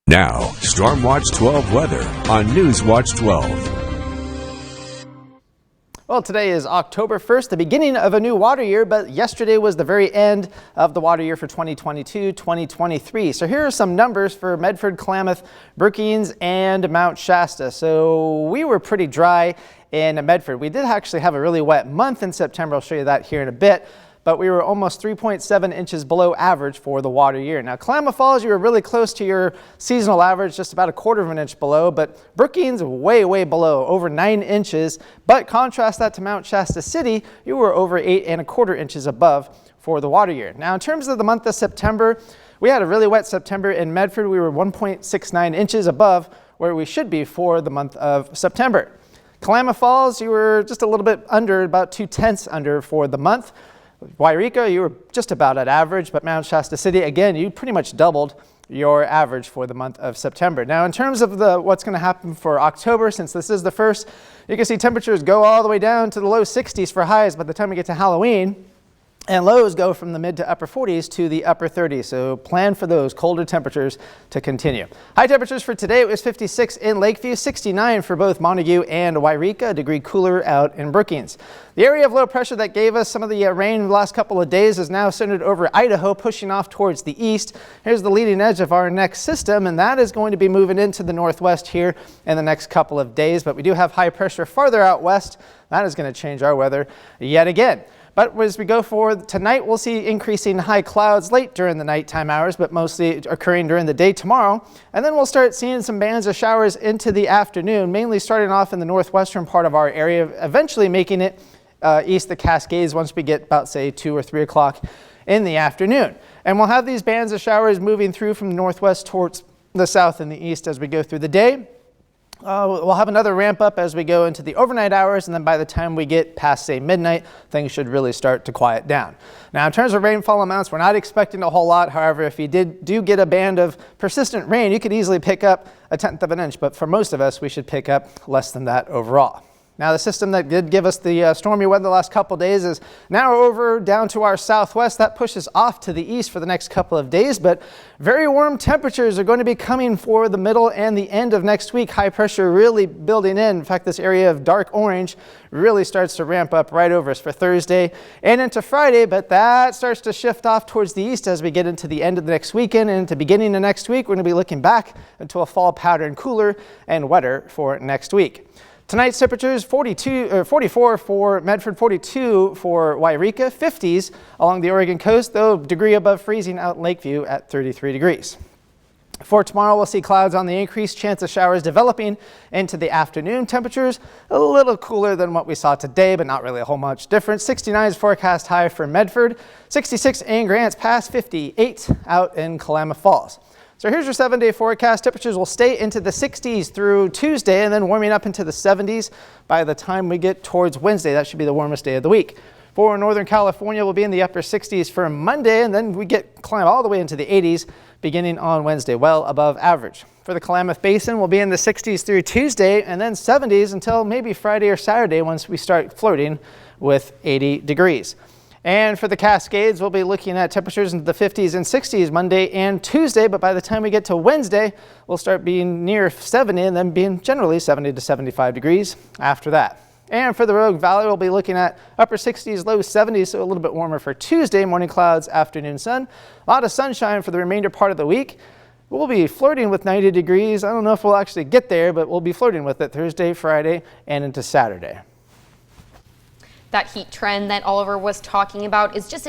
Now, Storm Watch 12 weather on News Watch 12. Well, today is October 1st, the beginning of a new water year, but yesterday was the very end of the water year for 2022-2023. So here are some numbers for Medford, Klamath, Brookings, and Mount Shasta. So we were pretty dry in Medford. We did actually have a really wet month in September. I'll show you that here in a bit. But we were almost 3.7 inches below average for the water year. Now, Klamath Falls, you were really close to your seasonal average, just about 1/4 of an inch below, but Brookings way below, over 9 inches. But contrast that to Mount Shasta City, you were over 8¼ inches above for the water year. Now, in terms of the month of September, we had a really wet September in Medford. We were 1.69 inches above where we should be for the month of September. Klamath Falls, you were just a little bit under, about 2/10 under for the month. Wairika, you were just about at average, but Mount Shasta City, again, you pretty much doubled your average for the month of September. Now, in terms of what's going to happen for October, since this is the first, you can see temperatures go all the way down to the low 60s for highs by the time we get to Halloween. And lows go from the mid to upper 40s to the upper 30s. So plan for those colder temperatures to continue. High temperatures for today, it was 56 in Lakeview, 69 for both Montague and Wairika, a degree cooler out in Brookings. The area of low pressure that gave us some of the rain the last couple of days is now centered over Idaho, pushing off towards the east. Here's the leading edge of our next system, and that is going to be moving into the northwest here in the next couple of days. But we do have high pressure farther out west. That is going to change our weather yet again. But as we go forward tonight, we'll see increasing high clouds late during the nighttime hours, but mostly occurring during the day tomorrow. And then we'll start seeing some bands of showers into the afternoon, mainly starting off in the northwestern part of our area, eventually making it east the Cascades once we get about, say, 2 or 3 o'clock in the afternoon. And we'll have these bands of showers moving through from the northwest towards the south and the east as we go through the day. We'll have another ramp up as we go into the overnight hours, and then by the time we get past, say, midnight, things should really start to quiet down. Now, in terms of rainfall amounts, we're not expecting a whole lot. However, if you do get a band of persistent rain, you could easily pick up 1/10 of an inch, but for most of us, we should pick up less than that overall. Now, the system that did give us the stormy weather the last couple days is now over down to our southwest. That pushes off to the east for the next couple of days, but very warm temperatures are going to be coming for the middle and the end of next week. High pressure really building in. In fact, this area of dark orange really starts to ramp up right over us for Thursday and into Friday, but that starts to shift off towards the east as we get into the end of the next weekend and into the beginning of next week. We're going to be looking back into a fall pattern, cooler and wetter for next week. Tonight's temperatures 44 for Medford, 42 for Wairika, 50s along the Oregon coast, though a degree above freezing out in Lakeview at 33 degrees. For tomorrow, we'll see clouds on the increase, chance of showers developing into the afternoon. Temperatures a little cooler than what we saw today, but not really a whole much difference. 69 is forecast high for Medford, 66 in Grants Pass, 58 out in Klamath Falls. So here's your 7-day forecast. Temperatures will stay into the 60s through Tuesday and then warming up into the 70s by the time we get towards Wednesday. That should be the warmest day of the week. For Northern California, we'll be in the upper 60s for Monday, and then we climb all the way into the 80s beginning on Wednesday, well above average. For the Klamath Basin, we'll be in the 60s through Tuesday and then 70s until maybe Friday or Saturday once we start flirting with 80 degrees. And for the Cascades, we'll be looking at temperatures into the 50s and 60s Monday and Tuesday, but by the time we get to Wednesday, we'll start being near 70 and then being generally 70 to 75 degrees after that. And for the Rogue Valley, we'll be looking at upper 60s, low 70s, so a little bit warmer for Tuesday, morning clouds, afternoon sun. A lot of sunshine for the remainder part of the week. We'll be flirting with 90 degrees. I don't know if we'll actually get there, but we'll be flirting with it Thursday, Friday, and into Saturday. That heat trend that Oliver was talking about is just